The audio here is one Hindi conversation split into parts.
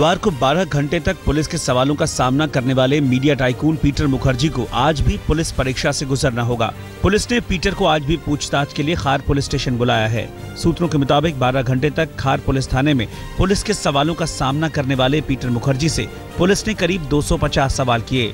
बुधवार को 12 घंटे तक पुलिस के सवालों का सामना करने वाले मीडिया टाइकून पीटर मुखर्जी को आज भी पुलिस परीक्षा से गुजरना होगा। पुलिस ने पीटर को आज भी पूछताछ के लिए खार पुलिस स्टेशन बुलाया है। सूत्रों के मुताबिक 12 घंटे तक खार पुलिस थाने में पुलिस के सवालों का सामना करने वाले पीटर मुखर्जी से पुलिस ने करीब 250 सवाल किए।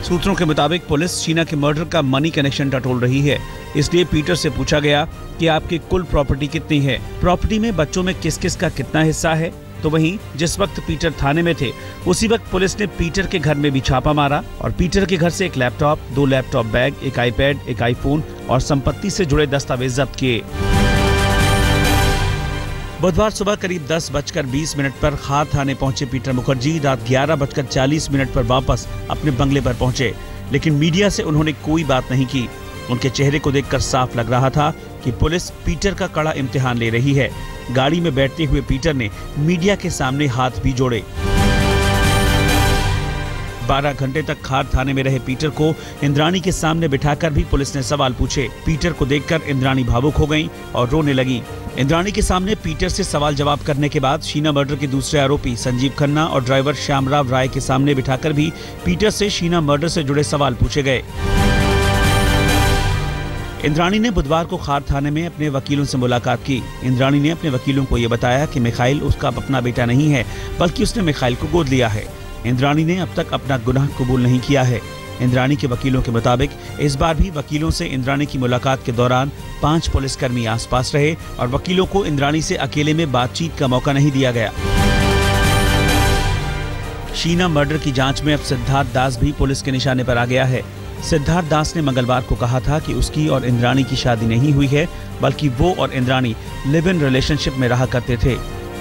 सूत्रों के मुताबिक पुलिस शीना के मर्डर का मनी कनेक्शन टटोल रही है, इसलिए पीटर से पूछा गया कि आपकी कुल प्रॉपर्टी कितनी है, प्रॉपर्टी में बच्चों में किस किस का कितना हिस्सा है। तो वहीं जिस वक्त पीटर थाने में थे उसी वक्त पुलिस ने पीटर के घर में भी छापा मारा और पीटर के घर से एक लैपटॉप, 2 लैपटॉप बैग, एक आईपैड, एक आईफोन और संपत्ति से जुड़े दस्तावेज जब्त किए। बुधवार सुबह करीब 10:20 पर खार थाने पहुंचे पीटर मुखर्जी रात 11:40 पर वापस अपने बंगले पर पहुंचे, लेकिन मीडिया से उन्होंने कोई बात नहीं की। उनके चेहरे को देखकर साफ लग रहा था कि पुलिस पीटर का कड़ा इम्तिहान ले रही है। गाड़ी में बैठते हुए पीटर ने मीडिया के सामने हाथ भी जोड़े। 12 घंटे तक खार थाने में रहे पीटर को इंद्राणी के सामने बिठाकर भी पुलिस ने सवाल पूछे। पीटर को देखकर इंद्राणी भावुक हो गईं और रोने लगी। इंद्राणी के सामने पीटर से सवाल जवाब करने के बाद शीना मर्डर के दूसरे आरोपी संजीव खन्ना और ड्राइवर श्यामराव राय के सामने बिठाकर भी पीटर से शीना मर्डर से जुड़े सवाल पूछे गए। इंद्राणी ने बुधवार को खार थाने में अपने वकीलों से मुलाकात की। इंद्राणी ने अपने वकीलों को यह बताया कि मिखाइल उसका अपना बेटा नहीं है, बल्कि उसने मिखाइल को गोद लिया है। इंद्राणी ने अब तक अपना गुनाह कबूल नहीं किया है। इंद्राणी के वकीलों के मुताबिक इस बार भी वकीलों से इंद्राणी की मुलाकात के दौरान 5 पुलिसकर्मी आसपास रहे और वकीलों को इंद्राणी से अकेले में बातचीत का मौका नहीं दिया गया। शीना मर्डर की जांच में अब सिद्धार्थ दास भी पुलिस के निशाने पर आ गया है। सिद्धार्थ दास ने मंगलवार को कहा था कि उसकी और इंद्राणी की शादी नहीं हुई है, बल्कि वो और इंद्राणी लिव इन रिलेशनशिप में रहा करते थे।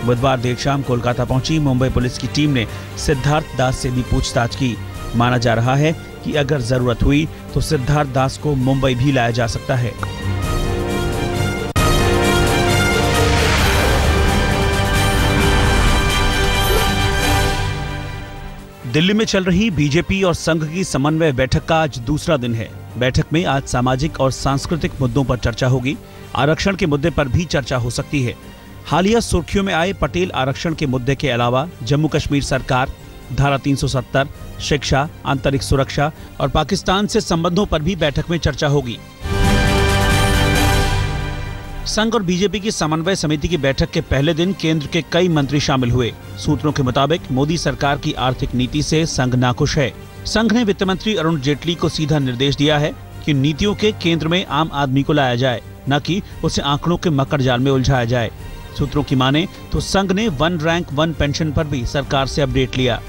बुधवार देर शाम कोलकाता पहुंची मुंबई पुलिस की टीम ने सिद्धार्थ दास से भी पूछताछ की। माना जा रहा है कि अगर जरूरत हुई तो सिद्धार्थ दास को मुंबई भी लाया जा सकता है। दिल्ली में चल रही बीजेपी और संघ की समन्वय बैठक का आज दूसरा दिन है। बैठक में आज सामाजिक और सांस्कृतिक मुद्दों पर चर्चा होगी। आरक्षण के मुद्दे पर भी चर्चा हो सकती है। हालिया सुर्खियों में आए पटेल आरक्षण के मुद्दे के अलावा जम्मू कश्मीर सरकार, धारा 370, शिक्षा, आंतरिक सुरक्षा और पाकिस्तान से संबंधों पर भी बैठक में चर्चा होगी। संघ और बीजेपी की समन्वय समिति की बैठक के पहले दिन केंद्र के कई मंत्री शामिल हुए। सूत्रों के मुताबिक मोदी सरकार की आर्थिक नीति से संघ नाखुश है। संघ ने वित्त मंत्री अरुण जेटली को सीधा निर्देश दिया है कि नीतियों के केंद्र में आम आदमी को लाया जाए, न कि उसे आंकड़ों के मकर जाल में उलझाया जाए। सूत्रों की माने तो संघ ने 1 रैंक 1 पेंशन पर भी सरकार से अपडेट लिया।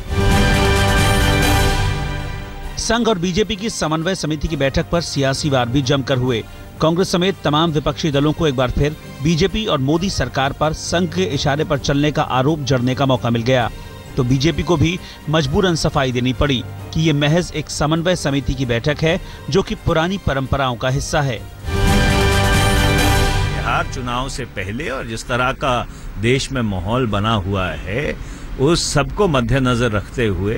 संघ और बीजेपी की समन्वय समिति की बैठक पर सियासी वार भी जमकर हुए। कांग्रेस समेत तमाम विपक्षी दलों को एक बार फिर बीजेपी और मोदी सरकार पर संघ के इशारे पर चलने का आरोप जड़ने का मौका मिल गया, तो बीजेपी को भी मजबूरन सफाई देनी पड़ी कि ये महज एक समन्वय समिति की बैठक है जो कि पुरानी परंपराओं का हिस्सा है। बिहार चुनाव से पहले और जिस तरह का देश में माहौल बना हुआ है उस सबको मद्देनजर रखते हुए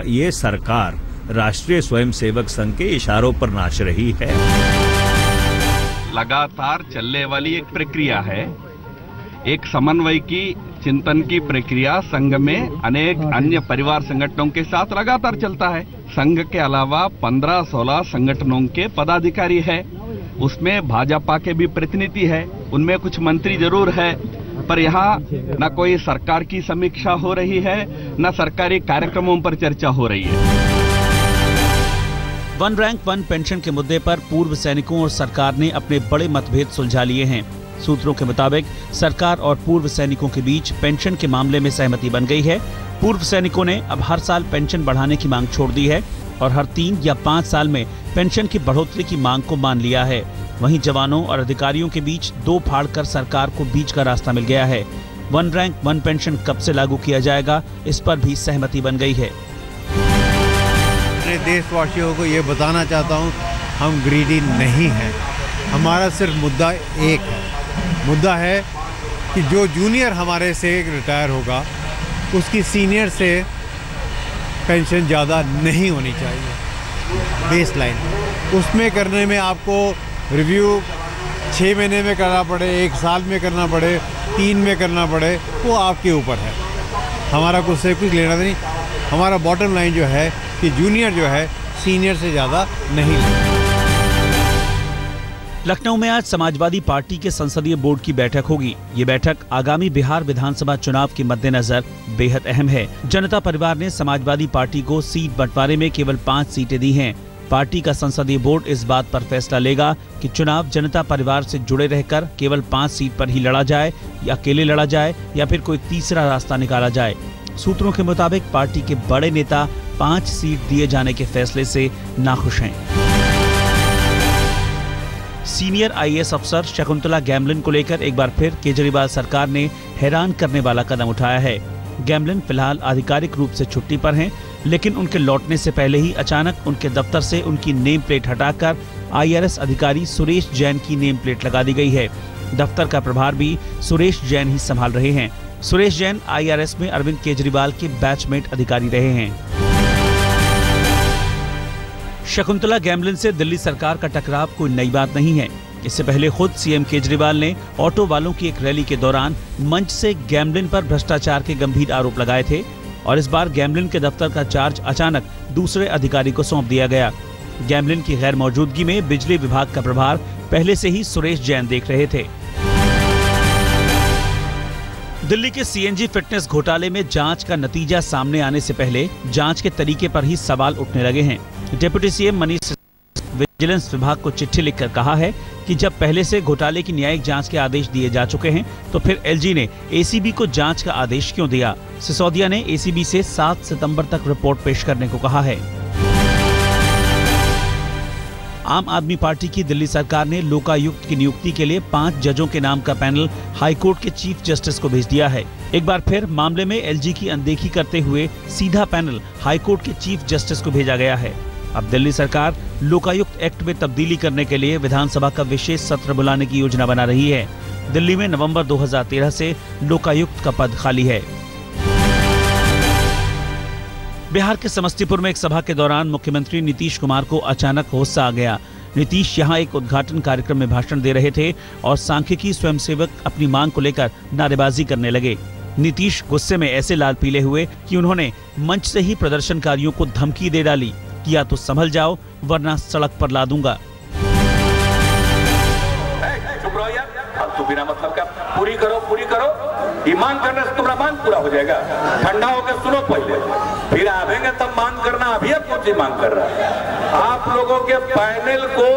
ये सरकार राष्ट्रीय स्वयंसेवक संघ के इशारों पर नाच रही है। लगातार चलने वाली एक प्रक्रिया है, एक समन्वय की चिंतन की प्रक्रिया संघ में अनेक अन्य परिवार संगठनों के साथ लगातार चलता है। संघ के अलावा 15-16 संगठनों के पदाधिकारी है, उसमें भाजपा के भी प्रतिनिधि है, उनमें कुछ मंत्री जरूर है, पर यहाँ न कोई सरकार की समीक्षा हो रही है, न सरकारी कार्यक्रमों पर चर्चा हो रही है। 1 रैंक 1 पेंशन के मुद्दे पर पूर्व सैनिकों और सरकार ने अपने बड़े मतभेद सुलझा लिए हैं। सूत्रों के मुताबिक सरकार और पूर्व सैनिकों के बीच पेंशन के मामले में सहमति बन गई है। पूर्व सैनिकों ने अब हर साल पेंशन बढ़ाने की मांग छोड़ दी है और हर 3 या 5 साल में पेंशन की बढ़ोतरी की मांग को मान लिया है। वहीं जवानों और अधिकारियों के बीच 2 फाड़ कर सरकार को बीच का रास्ता मिल गया है। 1 रैंक 1 पेंशन कब से लागू किया जाएगा, इस पर भी सहमति बन गई है। अपने देशवासियों को ये बताना चाहता हूँ, हम ग्रीडी नहीं हैं। हमारा सिर्फ मुद्दा एक है, मुद्दा है कि जो जूनियर हमारे से रिटायर होगा उसकी सीनियर से पेंशन ज़्यादा नहीं होनी चाहिए। बेस लाइन उसमें करने में आपको रिव्यू 6 महीने में करना पड़े, 1 साल में करना पड़े, 3 में करना पड़े, वो आपके ऊपर है। हमारा कुछ से कुछ लेना नहीं। हमारा बॉटम लाइन जो है कि जूनियर जो है सीनियर से ज़्यादा नहीं। लखनऊ में आज समाजवादी पार्टी के संसदीय बोर्ड की बैठक होगी। ये बैठक आगामी बिहार विधानसभा चुनाव के मद्देनजर बेहद अहम है। जनता परिवार ने समाजवादी पार्टी को सीट बंटवारे में केवल 5 सीटें दी हैं। पार्टी का संसदीय बोर्ड इस बात पर फैसला लेगा कि चुनाव जनता परिवार से जुड़े रहकर केवल 5 सीट पर ही लड़ा जाए या अकेले लड़ा जाए या फिर कोई तीसरा रास्ता निकाला जाए। सूत्रों के मुताबिक पार्टी के बड़े नेता 5 सीट दिए जाने के फैसले से नाखुश हैं। सीनियर आईएएस अफसर शकुंतला गैमलिन को लेकर एक बार फिर केजरीवाल सरकार ने हैरान करने वाला कदम उठाया है। गैमलिन फिलहाल आधिकारिक रूप से छुट्टी पर हैं, लेकिन उनके लौटने से पहले ही अचानक उनके दफ्तर से उनकी नेम प्लेट हटाकर आईआरएस अधिकारी सुरेश जैन की नेम प्लेट लगा दी गई है। दफ्तर का प्रभार भी सुरेश जैन ही संभाल रहे हैं। सुरेश जैन आईआरएस में अरविंद केजरीवाल के बैचमेट अधिकारी रहे हैं। शकुंतला गैमलिन से दिल्ली सरकार का टकराव कोई नई बात नहीं है। इससे पहले खुद सीएम केजरीवाल ने ऑटो वालों की एक रैली के दौरान मंच से गैमलिन पर भ्रष्टाचार के गंभीर आरोप लगाए थे और इस बार गैमलिन के दफ्तर का चार्ज अचानक दूसरे अधिकारी को सौंप दिया गया। गैमलिन की गैर मौजूदगी में बिजली विभाग का प्रभार पहले से ही सुरेश जैन देख रहे थे। दिल्ली के सीएनजी फिटनेस घोटाले में जांच का नतीजा सामने आने से पहले जांच के तरीके पर ही सवाल उठने लगे हैं। डिप्टी सीएम मनीष विजिलेंस विभाग को चिट्ठी लिखकर कहा है कि जब पहले से घोटाले की न्यायिक जांच के आदेश दिए जा चुके हैं तो फिर एलजी ने एसीबी को जांच का आदेश क्यों दिया। सिसोदिया ने एसीबी से 7 सितंबर तक रिपोर्ट पेश करने को कहा है। आम आदमी पार्टी की दिल्ली सरकार ने लोकायुक्त की नियुक्ति के लिए 5 जजों के नाम का पैनल हाईकोर्ट के चीफ जस्टिस को भेज दिया है। एक बार फिर मामले में एलजी की अनदेखी करते हुए सीधा पैनल हाईकोर्ट के चीफ जस्टिस को भेजा गया है। अब दिल्ली सरकार लोकायुक्त एक्ट में तब्दीली करने के लिए विधानसभा का विशेष सत्र बुलाने की योजना बना रही है। दिल्ली में नवंबर 2013 से लोकायुक्त का पद खाली है। बिहार के समस्तीपुर में एक सभा के दौरान मुख्यमंत्री नीतीश कुमार को अचानक होश आ गया। नीतीश यहां एक उद्घाटन कार्यक्रम में भाषण दे रहे थे और सांख्यिकी स्वयंसेवक अपनी मांग को लेकर नारेबाजी करने लगे। नीतीश गुस्से में ऐसे लाल पीले हुए कि उन्होंने मंच से ही प्रदर्शनकारियों को धमकी दे डाली कि या तो संभल जाओ वरना सड़क पर ला दूंगा। चुप रहो यार, फालतू बिना मतलब का पूरी करो। ईमान करने से तुम्हारा मांग पूरा हो जाएगा। ठंडा होकर सुनो पहले, फिर आवेंगे तब मांग करना। अभी अब कौन सी मांग कर रहा है? आप लोगों के पैनल को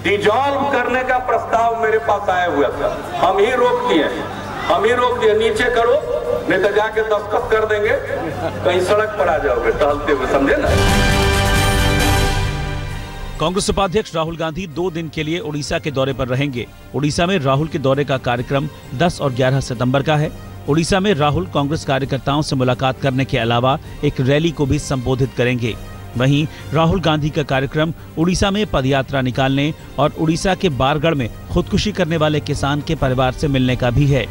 डिसॉल्व करने का प्रस्ताव मेरे पास आया हुआ था। हम ही रोक दिए। नीचे करो, नहीं तो जाके दस्तखत कर देंगे, कहीं सड़क पर आ जाओगे टहलते हुए, समझे ना। कांग्रेस उपाध्यक्ष राहुल गांधी 2 दिन के लिए उड़ीसा के दौरे पर रहेंगे। उड़ीसा में राहुल के दौरे का कार्यक्रम 10 और 11 सितंबर का है। उड़ीसा में राहुल कांग्रेस कार्यकर्ताओं से मुलाकात करने के अलावा एक रैली को भी संबोधित करेंगे। वहीं राहुल गांधी का कार्यक्रम उड़ीसा में पदयात्रा निकालने और उड़ीसा के बारगढ़ में खुदकुशी करने वाले किसान के परिवार से मिलने का भी है।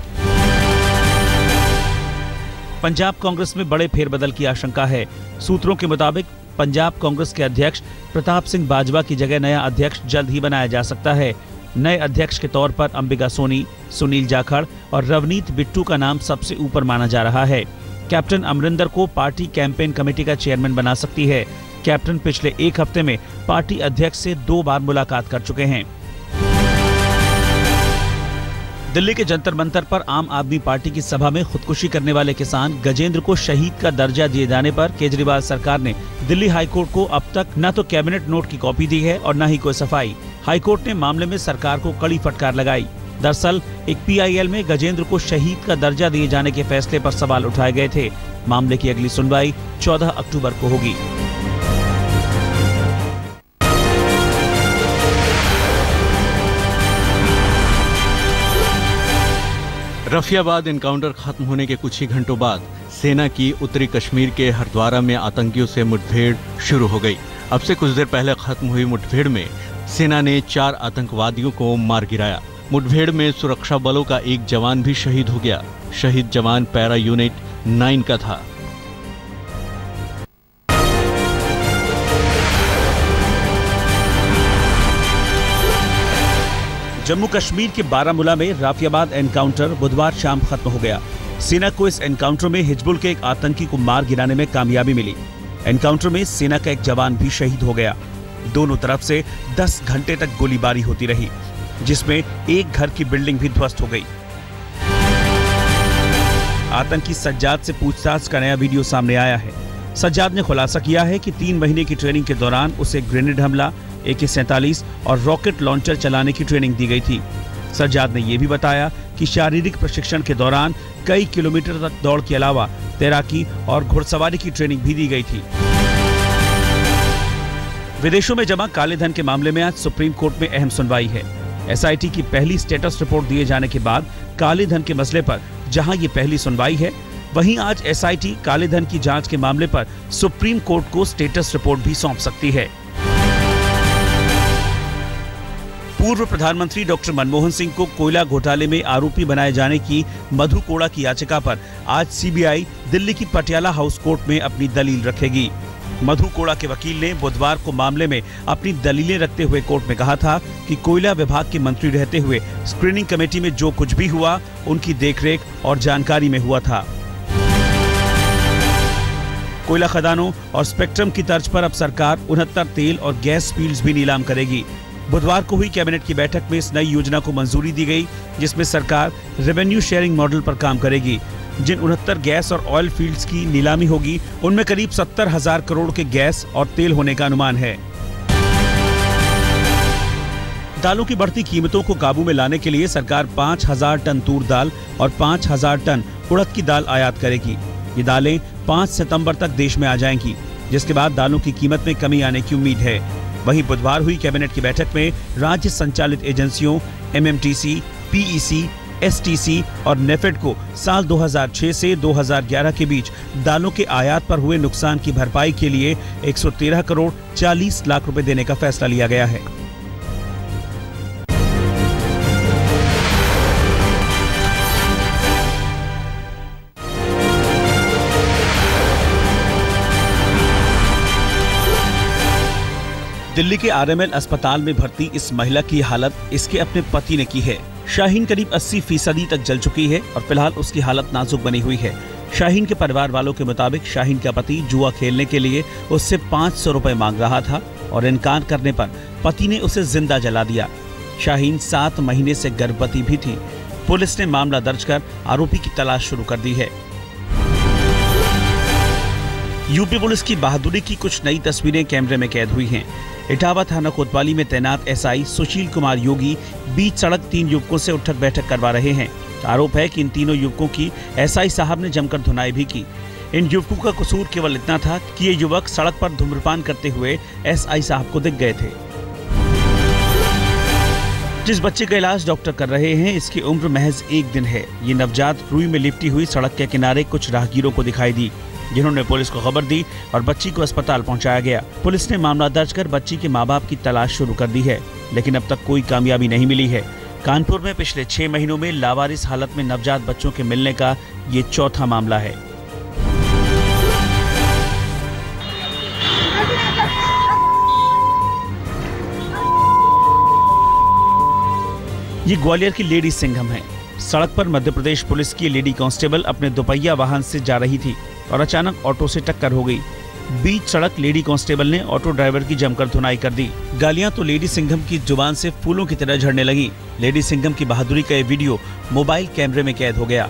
पंजाब कांग्रेस में बड़े फेरबदल की आशंका है। सूत्रों के मुताबिक पंजाब कांग्रेस के अध्यक्ष प्रताप सिंह बाजवा की जगह नया अध्यक्ष जल्द ही बनाया जा सकता है। नए अध्यक्ष के तौर पर अंबिका सोनी, सुनील जाखड़ और रवनीत बिट्टू का नाम सबसे ऊपर माना जा रहा है। कैप्टन अमरिंदर को पार्टी कैंपेन कमेटी का चेयरमैन बना सकती है। कैप्टन पिछले 1 हफ्ते में पार्टी अध्यक्ष से 2 बार मुलाकात कर चुके हैं। दिल्ली के जंतर मंतर पर आम आदमी पार्टी की सभा में खुदकुशी करने वाले किसान गजेंद्र को शहीद का दर्जा दिए जाने पर केजरीवाल सरकार ने दिल्ली हाईकोर्ट को अब तक न तो कैबिनेट नोट की कॉपी दी है और न ही कोई सफाई। हाईकोर्ट ने मामले में सरकार को कड़ी फटकार लगाई। दरअसल एक पीआईएल में गजेंद्र को शहीद का दर्जा दिए जाने के फैसले पर सवाल उठाए गए थे। मामले की अगली सुनवाई 14 अक्टूबर को होगी। रफियाबाद एनकाउंटर खत्म होने के कुछ ही घंटों बाद सेना की उत्तरी कश्मीर के हरद्वारा में आतंकियों से मुठभेड़ शुरू हो गई। अब से कुछ देर पहले खत्म हुई मुठभेड़ में सेना ने 4 आतंकवादियों को मार गिराया। मुठभेड़ में सुरक्षा बलों का एक जवान भी शहीद हो गया। शहीद जवान पैरा यूनिट 9 का था। जम्मू कश्मीर के बारामूला में राफियाबाद एनकाउंटर बुधवार शाम खत्म हो गया। सेना को इस एनकाउंटर में हिजबुल के एक आतंकी को मार गिराने में कामयाबी मिली। एनकाउंटर में सेना का एक जवान भी शहीद हो गया। दोनों तरफ से 10 घंटे तक गोलीबारी होती रही, जिसमें एक घर की बिल्डिंग भी ध्वस्त हो गई। आतंकी सज्जाद से पूछताछ का नया वीडियो सामने आया है। सज्जाद ने खुलासा किया है कि 3 महीने की ट्रेनिंग के दौरान उसे ग्रेनेड हमला, AK-47 और रॉकेट लॉन्चर चलाने की ट्रेनिंग दी गई थी। सज्जाद ने यह भी बताया कि शारीरिक प्रशिक्षण के दौरान कई किलोमीटर तक दौड़ के अलावा तैराकी और घुड़सवारी की ट्रेनिंग भी दी गई थी। विदेशों में जमा काले धन के मामले में आज सुप्रीम कोर्ट में अहम सुनवाई है। SIT की पहली स्टेटस रिपोर्ट दिए जाने के बाद काले धन के मसले पर जहां ये पहली सुनवाई है, वहीं आज SIT काले धन की जांच के मामले पर सुप्रीम कोर्ट को स्टेटस रिपोर्ट भी सौंप सकती है। पूर्व प्रधानमंत्री डॉक्टर मनमोहन सिंह को कोयला घोटाले में आरोपी बनाए जाने की मधु कोड़ा की याचिका पर आज CBI दिल्ली की पटियाला हाउस कोर्ट में अपनी दलील रखेगी। मधु कोड़ा के वकील ने बुधवार को मामले में अपनी दलीलें रखते हुए कोर्ट में कहा था कि कोयला विभाग के मंत्री रहते हुए स्क्रीनिंग कमेटी में जो कुछ भी हुआ, उनकी देखरेख और जानकारी में हुआ था। कोयला खदानों और स्पेक्ट्रम की तर्ज पर अब सरकार 69 तेल और गैस फील्ड्स भी नीलाम करेगी। बुधवार को हुई कैबिनेट की बैठक में इस नई योजना को मंजूरी दी गई, जिसमें सरकार रेवेन्यू शेयरिंग मॉडल पर काम करेगी। जिन 69 गैस और ऑयल फील्ड्स की नीलामी होगी, उनमें करीब 70,000 करोड़ के गैस और तेल होने का अनुमान है। दालों की बढ़ती कीमतों को काबू में लाने के लिए सरकार 5,000 टन तूर दाल और 5,000 टन उड़द की दाल आयात करेगी। ये दालें 5 सितंबर तक देश में आ जाएंगी, जिसके बाद दालों की कीमत में कमी आने की उम्मीद है। वहीं बुधवार हुई कैबिनेट की बैठक में राज्य संचालित एजेंसियों MMTC, PEC, STC और नेफेड को साल 2006 से 2011 के बीच दालों के आयात पर हुए नुकसान की भरपाई के लिए 113 करोड़ 40 लाख रुपए देने का फैसला लिया गया है। दिल्ली के RML अस्पताल में भर्ती इस महिला की हालत इसके अपने पति ने की है। शाहीन करीब 80% तक जल चुकी है और फिलहाल उसकी हालत नाजुक बनी हुई है। शाहीन के परिवार वालों के मुताबिक शाहीन का पति जुआ खेलने के लिए उससे 500 रुपए मांग रहा था और इनकार करने पर पति ने उसे जिंदा जला दिया। शाहीन 7 महीने से गर्भवती भी थी। पुलिस ने मामला दर्ज कर आरोपी की तलाश शुरू कर दी है। यूपी पुलिस की बहादुरी की कुछ नई तस्वीरें कैमरे में कैद हुई हैं। इटावा थाना कोतवाली में तैनात SI सुशील कुमार योगी बीच सड़क 3 युवकों से उठक बैठक करवा रहे हैं। आरोप है कि इन तीनों युवकों की SI साहब ने जमकर धुनाई भी की। इन युवकों का कसूर केवल इतना था कि ये युवक सड़क पर धूम्रपान करते हुए SI साहब को दिख गए थे। जिस बच्चे का इलाज डॉक्टर कर रहे हैं, इसकी उम्र महज 1 दिन है। ये नवजात रुई में लिपटी हुई सड़क के किनारे कुछ राहगीरों को दिखाई दी, जिन्होंने पुलिस को खबर दी और बच्ची को अस्पताल पहुंचाया गया। पुलिस ने मामला दर्ज कर बच्ची के मां बाप की तलाश शुरू कर दी है, लेकिन अब तक कोई कामयाबी नहीं मिली है। कानपुर में पिछले 6 महीनों में लावारिस हालत में नवजात बच्चों के मिलने का ये चौथा मामला है। ये ग्वालियर की लेडी सिंघम है। सड़क पर मध्य प्रदेश पुलिस की लेडी कांस्टेबल अपने दोपहिया वाहन से जा रही थी और अचानक ऑटो से टक्कर हो गई। बीच सड़क लेडी कांस्टेबल ने ऑटो ड्राइवर की जमकर धुनाई कर दी। गालियां तो लेडी सिंघम की जुबान से फूलों की तरह झड़ने लगी। लेडी सिंघम की बहादुरी का ये वीडियो मोबाइल कैमरे में कैद हो गया।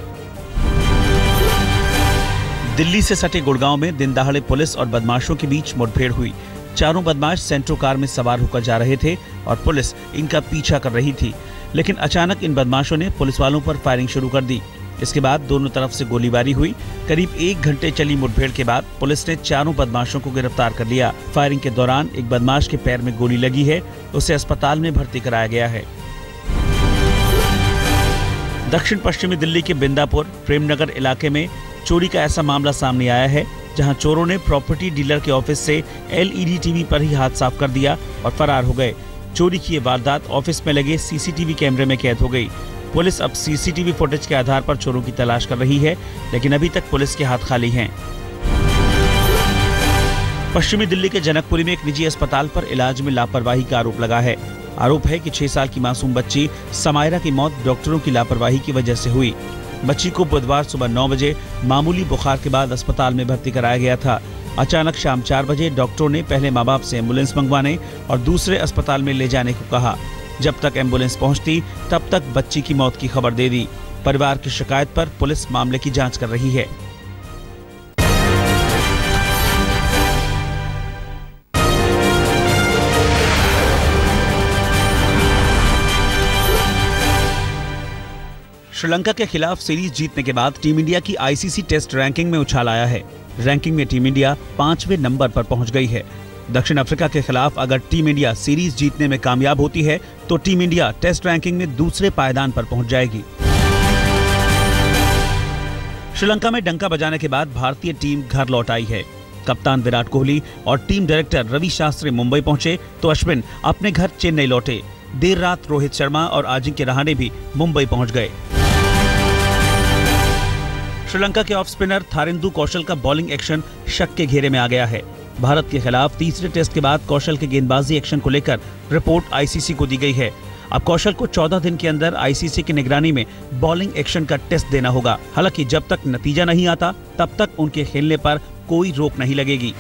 दिल्ली से सटे गुड़गांव में दिन दहाड़े पुलिस और बदमाशों के बीच मुठभेड़ हुई। चारों बदमाश सेंट्रो कार में सवार होकर जा रहे थे और पुलिस इनका पीछा कर रही थी, लेकिन अचानक इन बदमाशों ने पुलिस वालों पर फायरिंग शुरू कर दी। इसके बाद दोनों तरफ से गोलीबारी हुई। करीब 1 घंटे चली मुठभेड़ के बाद पुलिस ने चारों बदमाशों को गिरफ्तार कर लिया। फायरिंग के दौरान एक बदमाश के पैर में गोली लगी है, उसे अस्पताल में भर्ती कराया गया है। दक्षिण पश्चिमी दिल्ली के बिंदापुर प्रेमनगर इलाके में चोरी का ऐसा मामला सामने आया है, जहां चोरों ने प्रॉपर्टी डीलर के ऑफिस से LED टीवी पर ही हाथ साफ कर दिया और फरार हो गए। चोरी की ये वारदात ऑफिस में लगे CCTV कैमरे में कैद हो गई। पुलिस अब CCTV फुटेज के आधार पर चोरों की तलाश कर रही है, लेकिन अभी तक पुलिस के हाथ खाली हैं। पश्चिमी दिल्ली के जनकपुरी में एक निजी अस्पताल पर इलाज में लापरवाही का आरोप लगा है। आरोप है कि 6 साल की मासूम बच्ची समायरा की मौत डॉक्टरों की लापरवाही की वजह से हुई। बच्ची को बुधवार सुबह 9 बजे मामूली बुखार के बाद अस्पताल में भर्ती कराया गया था। अचानक शाम 4 बजे डॉक्टरों ने पहले माँ बाप से एम्बुलेंस मंगवाने और दूसरे अस्पताल में ले जाने को कहा। जब तक एम्बुलेंस पहुंचती तब तक बच्ची की मौत की खबर दे दी। परिवार की शिकायत पर पुलिस मामले की जांच कर रही है। श्रीलंका के खिलाफ सीरीज जीतने के बाद टीम इंडिया की आईसीसी टेस्ट रैंकिंग में उछाल आया है। रैंकिंग में टीम इंडिया 5वें नंबर पर पहुंच गई है। दक्षिण अफ्रीका के खिलाफ अगर टीम इंडिया सीरीज जीतने में कामयाब होती है तो टीम इंडिया टेस्ट रैंकिंग में दूसरे पायदान पर पहुंच जाएगी। श्रीलंका में डंका बजाने के बाद भारतीय टीम घर लौट आई है। कप्तान विराट कोहली और टीम डायरेक्टर रवि शास्त्री मुंबई पहुंचे तो अश्विन अपने घर चेन्नई लौटे। देर रात रोहित शर्मा और अजिंक्य रहाणे भी मुंबई पहुंच गए। श्रीलंका के ऑफ स्पिनर थारिंदु कौशल का बॉलिंग एक्शन शक के घेरे में आ गया है। भारत के खिलाफ तीसरे टेस्ट के बाद कौशल के गेंदबाजी एक्शन को लेकर रिपोर्ट आईसीसी को दी गई है। अब कौशल को 14 दिन के अंदर आईसीसी की निगरानी में बॉलिंग एक्शन का टेस्ट देना होगा। हालांकि जब तक नतीजा नहीं आता तब तक उनके खेलने पर कोई रोक नहीं लगेगी।